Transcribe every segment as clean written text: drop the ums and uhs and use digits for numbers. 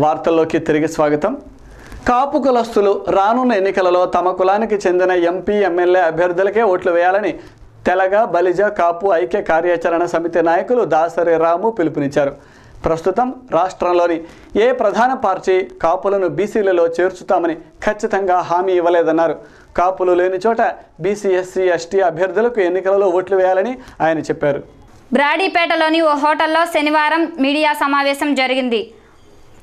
వార్తల్లోకి తిరిగి స్వాగతం. కాపు కులస్తులు రానున్న ఎన్నికలలో తమ కులానికి చెందిన ఎంపీ ఎమ్మెల్యే అభ్యర్థులకే ఓట్లు వేయాలని తెలగ బలిజ కాపు ఐక్య కార్యాచరణ సమితి నాయకులు దాసరి రాము పిలుపునిచ్చారు. ప్రస్తుతం రాష్ట్రంలోని ఏ ప్రధాన పార్టీ కాపులను బీసీలలో చేర్చుతామని ఖచ్చితంగా హామీ ఇవ్వలేదన్నారు. కాపులు లేని చోట బీసీ ఎస్సీ ఎస్టీ అభ్యర్థులకు ఎన్నికలలో ఓట్లు వేయాలని ఆయన చెప్పారు. బ్రాడీపేటలోని ఓ హోటల్లో శనివారం మీడియా సమావేశం జరిగింది.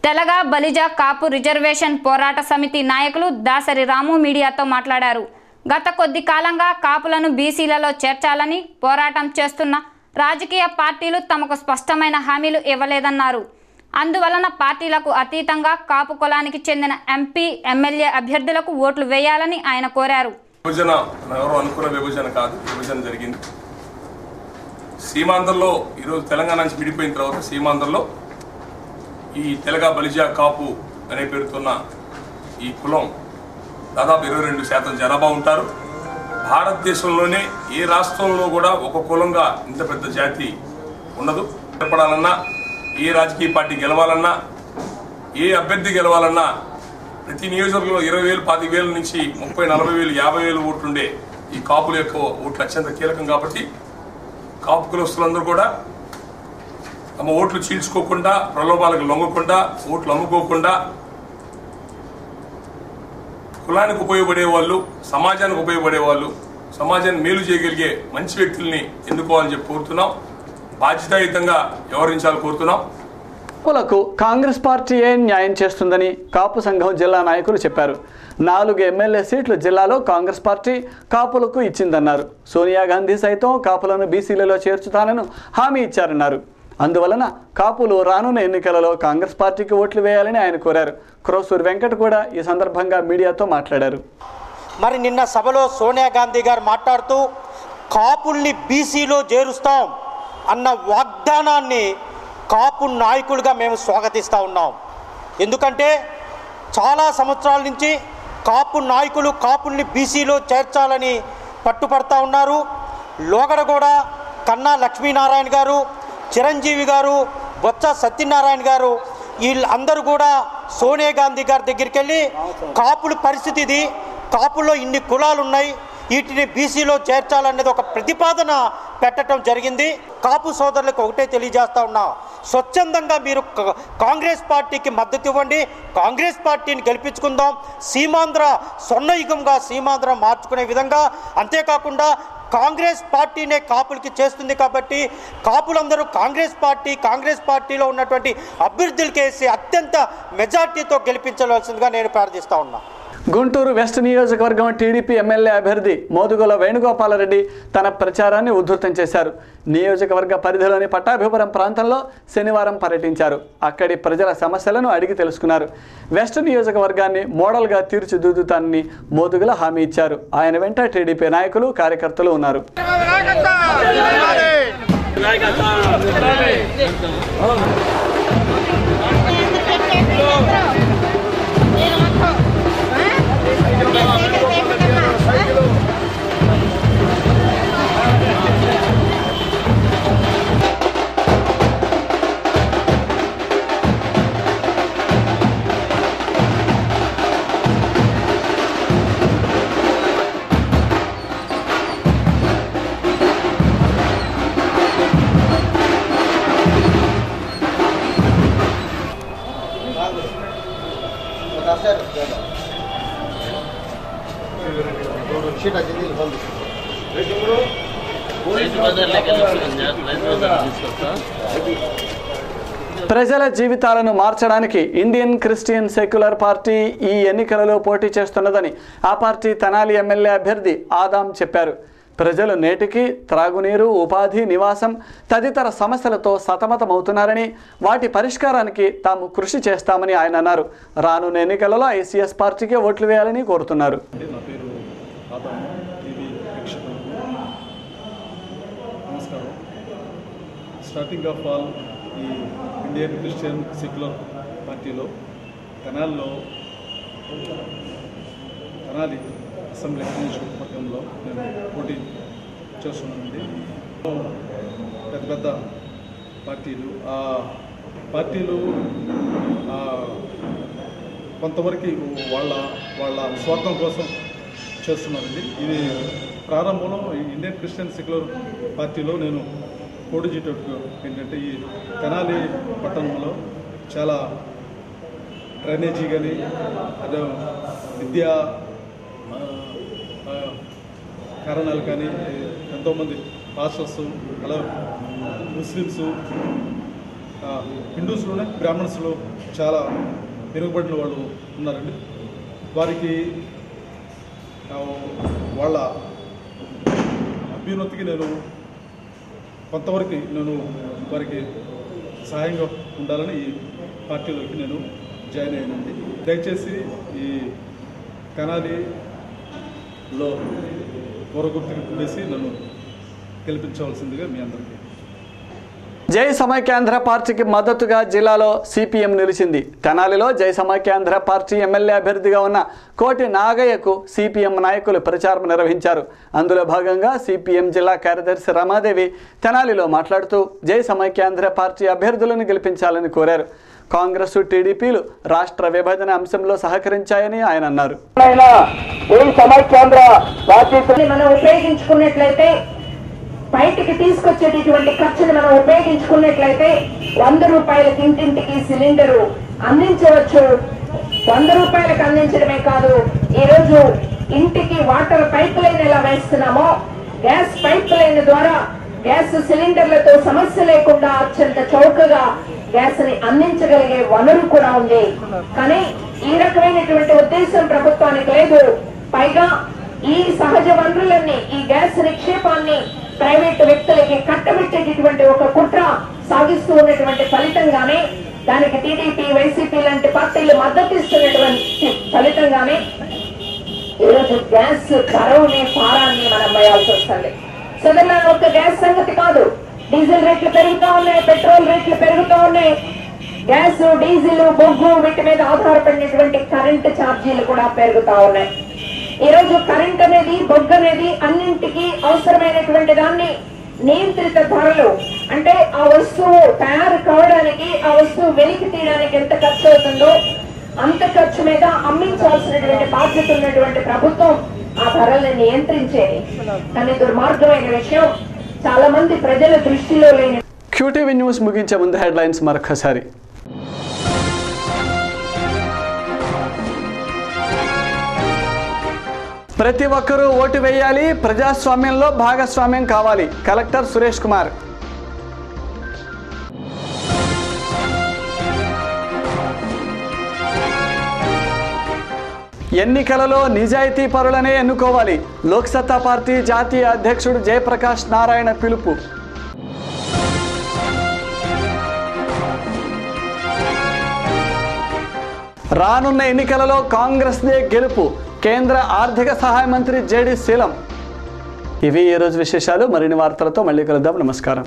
తెలగ బలిజ కాపు రిజర్వేషన్ పోరాట సమితి నాయకులు దాసరి రాము మీడియాతో మాట్లాడారు. గత కొద్ది కాలంగా కాపులను బీసీలలో చేర్చాలని పోరాటం చేస్తున్న రాజకీయ పార్టీలు తమకు స్పష్టమైన హామీలు ఇవ్వలేదన్నారు. అందువలన పార్టీలకు అతీతంగా కాపు కులానికి చెందిన ఎంపీ ఎమ్మెల్యే అభ్యర్థులకు ఓట్లు వేయాలని ఆయన కోరారు. సీమాంధ్రలో ఈరోజు తెలంగాణ నుంచి విడిపోయిన తర్వాత సీమాంధ్రలో ఈ తెలగ బలిజ కాపు అనే పేరుతున్న ఈ కులం దాదాపు 22% జనాభా ఉంటారు. భారతదేశంలోనే ఏ రాష్ట్రంలో కూడా ఒక కులంగా ఇంత పెద్ద జాతి ఉండదు. ఏర్పడాలన్నా, ఏ రాజకీయ పార్టీ గెలవాలన్నా, ఏ అభ్యర్థి గెలవాలన్నా ప్రతి నియోజకవర్గంలో 20,000, 25,000 నుంచి 30,000, 40,000, 50,000 ఓట్లుండే ఈ కాపుల యొక్క ఓట్లు అత్యంత కీలకం. కాబట్టి కాపు కులస్తులందరూ కూడా తమ ఓట్లు చీల్చుకోకుండా, ప్రలోభాలకు లొంగకుండా, ఓట్లు అమ్ముకోకుండా కులానికి ఉపయోగపడే వాళ్ళు, సమాజానికి ఉపయోగపడే వాళ్ళు, సమాజాన్ని మేలు చేయగలిగే మంచి వ్యక్తుల్ని ఎన్నుకోవాలని చెప్పి కోరుతున్నాం. బాధ్యతాయుతంగా వ్యవహరించాలని కోరుతున్నాం. కాపులకు కాంగ్రెస్ పార్టీయే న్యాయం చేస్తుందని కాపు సంఘం జిల్లా నాయకులు చెప్పారు. 4 ఎమ్మెల్యే సీట్లు జిల్లాలో కాంగ్రెస్ పార్టీ కాపులకు ఇచ్చిందన్నారు. సోనియా గాంధీ సైతం కాపులను బీసీలలో చేర్చుతానని హామీ ఇచ్చారన్నారు. అందువలన కాపులు రానున్న ఎన్నికలలో కాంగ్రెస్ పార్టీకి ఓట్లు వేయాలని ఆయన కోరారు. క్రోసూరు వెంకట్ కూడా ఈ సందర్భంగా మీడియాతో మాట్లాడారు. మరి నిన్న సభలో సోనియా గాంధీ గారు మాట్లాడుతూ కాపుల్ని బీసీలో చేరుస్తాం అన్న వాగ్దానాన్ని కాపు నాయకులుగా మేము స్వాగతిస్తూ ఉన్నాం. ఎందుకంటే చాలా సంవత్సరాల నుంచి కాపు నాయకులు కాపుల్ని బీసీలో చేర్చాలని పట్టుపడతా ఉన్నారు. లోగడగూడ కన్నా లక్ష్మీనారాయణ గారు, చిరంజీవి గారు, బొత్స సత్యనారాయణ గారు వీళ్ళందరూ కూడా సోనియా గాంధీ గారి దగ్గరికి వెళ్ళి కాపుల పరిస్థితి ఇది, కాపుల్లో ఇన్ని కులాలు ఉన్నాయి, వీటిని బీసీలో చేర్చాలనేది ఒక ప్రతిపాదన పెట్టడం జరిగింది. కాపు సోదరులకు ఒకటే తెలియజేస్తా ఉన్నా, స్వచ్ఛందంగా మీరు కాంగ్రెస్ పార్టీకి మద్దతు ఇవ్వండి, కాంగ్రెస్ పార్టీని గెలిపించుకుందాం, సీమాంధ్ర స్వర్ణయుగంగా సీమాంధ్ర మార్చుకునే విధంగా. అంతేకాకుండా కాంగ్రెస్ పార్టీనే కాపులకి చేస్తుంది కాబట్టి కాపులందరూ కాంగ్రెస్ పార్టీలో ఉన్నటువంటి అభ్యర్థులకేసి అత్యంత మెజార్టీతో గెలిపించవలసిందిగా నేను ప్రార్థిస్తా ఉన్నా. గుంటూరు వెస్ట్ నియోజకవర్గం టీడీపీ ఎమ్మెల్యే అభ్యర్థి మోదుగుల వేణుగోపాలరెడ్డి తన ప్రచారాన్ని ఉధృతం చేశారు. నియోజకవర్గ పరిధిలోని పట్టాభిపురం ప్రాంతంలో శనివారం పర్యటించారు. అక్కడి ప్రజల సమస్యలను అడిగి తెలుసుకున్నారు. వెస్ట్ నియోజకవర్గాన్ని మోడల్గా తీర్చిదిద్దుతానని మోదుగుల హామీ ఇచ్చారు. ఆయన వెంట టీడీపీ నాయకులు, కార్యకర్తలు ఉన్నారు. ప్రజల జీవితాలను మార్చడానికి ఇండియన్ క్రిస్టియన్ సెక్యులర్ పార్టీ ఈ ఎన్నికలలో పోటీ చేస్తున్నదని ఆ పార్టీ తెనాలి ఎమ్మెల్యే అభ్యర్థి ఆదాం చెప్పారు. ప్రజలు నేటికి త్రాగునీరు, ఉపాధి, నివాసం తదితర సమస్యలతో సతమతమవుతున్నారని, వాటి పరిష్కారానికి తాము కృషి చేస్తామని ఆయన అన్నారు. రానున్న ఎన్నికలలో ఐసీఎస్ పార్టీకే ఓట్లు వేయాలని కోరుతున్నారు. స్టార్టింగ్ ఆఫ్ ఆల్ ఈ ఇండియన్ క్రిస్టియన్ సెక్యులర్ పార్టీలో తెనాలి అసెంబ్లీ నియోజకవర్గంలో నేను పోటీ చేస్తున్నానండి. పెద్ద పెద్ద పార్టీలు పార్టీలు కొంతవరకు వాళ్ళ స్వార్థం కోసం చేస్తున్నారండి. ఇది ప్రారంభంలో ఇండియన్ క్రిస్టియన్ సెక్యులర్ పార్టీలో నేను పోటీ చేయటప్పుడు ఏంటంటే ఈ తెనాలి పట్టణంలో చాలా డ్రైనేజీ కానీ అదే విద్యా కారణాలు కానీ ఎంతోమంది పాస్టర్స్ అలా ముస్లిమ్స్ హిందూస్లోనే బ్రాహ్మణ్స్లో చాలా వెనుకబడిన వాళ్ళు ఉన్నారండి. వారికి వాళ్ళ అభ్యున్నతికి నేను కొంతవరకు వారికి సహాయంగా ఉండాలని ఈ పార్టీలోకి నేను జాయిన్ అయ్యానండి. దయచేసి ఈ తెనాలిలో పూర్వగుర్తుకు వేసి నన్ను గెలిపించవలసిందిగా మీ అందరికీ. జై సమైక్యాంధ్ర పార్టీకి మద్దతుగా జిల్లాలో సిపిఎం నిలిచింది. తెనాలిలో జై సమైక్యాంధ్ర పార్టీ ఎమ్మెల్యే అభ్యర్థిగా ఉన్న కోటి నాగయ్యకు సిపిఎం నాయకులు ప్రచారం నిర్వహించారు. అందులో భాగంగా సిపిఎం జిల్లా కార్యదర్శి రమాదేవి తెనాలిలో మాట్లాడుతూ జై సమైక్యాంధ్ర పార్టీ అభ్యర్థులను గెలిపించాలని కోరారు. కాంగ్రెస్ టీడీపీలు రాష్ట్ర విభజన అంశంలో సహకరించాయని ఆయన అన్నారు. మనం ఉపయోగించుకున్నట్లయితే బయటికి తీసుకొచ్చేటటువంటి ఖర్చును మనం ఉపయోగించుకున్నట్లయితే 100 రూపాయలకి ఇంటింటికి సిలిండరు అందించవచ్చు. 100 రూపాయలకు అందించడమే కాదు, ఈరోజు ఇంటికి వాటర్ పైప్ లైన్ ఎలా వేస్తున్నామో గ్యాస్ పైప్ లైన్ ద్వారా గ్యాస్ సిలిండర్లతో సమస్య లేకుండా అత్యంత చౌకగా గ్యాస్ ని అందించగలిగే వనరు కూడా ఉంది. కానీ ఈ రకమైనటువంటి ఉద్దేశం ప్రభుత్వానికి లేదు. పైగా ఈ సహజ వనరులన్నీ ఈ గ్యాస్ నిక్షేపాన్ని ప్రైవేట్ వ్యక్తులకి కట్టబెట్టేటటువంటి ఒక కుట్ర సాగిస్తూ ఉన్నటువంటి ఫలితంగానే దానికి టీడీపీ వైసీపీ లాంటి పార్టీలు మద్దతు ఇస్తున్నటువంటి ఫలితంగానే ఈరోజు గ్యాస్ కరువుని భారాన్ని మనం మోయాల్సి వస్తుంది. సదనా ఒక గ్యాస్ సంగతి కాదు, డీజిల్ రేట్లు పెరుగుతూ ఉన్నాయి, పెట్రోల్ రేట్లు పెరుగుతూ ఉన్నాయి, గ్యాస్ డీజిల్ బొగ్గు వీటి మీద ఆధారపడినటువంటి కరెంటు ఛార్జీలు కూడా పెరుగుతూ ఉన్నాయి. ఈ రోజు కరెంట్ అనేది బొగ్గు అనేది అన్నింటికి అవసరమైనటువంటి దాన్ని నియంత్రిత ధరలు అంటే ఆ వస్తువు తయారు కావడానికి ఆ వస్తువు వెలికి తీయడానికి ఎంత ఖర్చు అవుతుందో అంత ఖర్చు మీద అమ్మించాల్సినటువంటి బాధ్యత ఉన్నటువంటి ప్రభుత్వం ఆ ధరల్ని నియంత్రించేది. కానీ దుర్మార్గమైన విషయం చాలా మంది ప్రజల దృష్టిలో లేని. క్యూటీవీ న్యూస్ ముగించే ముందు హెడ్లైన్స్ మరొకసారి. ప్రతి ఒక్కరూ ఓటు వేయాలి, ప్రజాస్వామ్యంలో భాగస్వామ్యం కావాలి. కలెక్టర్ సురేష్ కుమార్. ఎన్నికలలో నిజాయితీ పరులనే ఎన్నుకోవాలి. లోక్సత్తా పార్టీ జాతీయ అధ్యక్షుడు జయప్రకాష్ నారాయణ పిలుపు. రానున్న ఎన్నికలలో కాంగ్రెస్దే గెలుపు. కేంద్ర ఆర్థిక సహాయ మంత్రి జేడి శీలం. ఇవి ఈరోజు విశేషాలు. మరిన్ని వార్తలతో మళ్ళీ కలుద్దాం. నమస్కారం.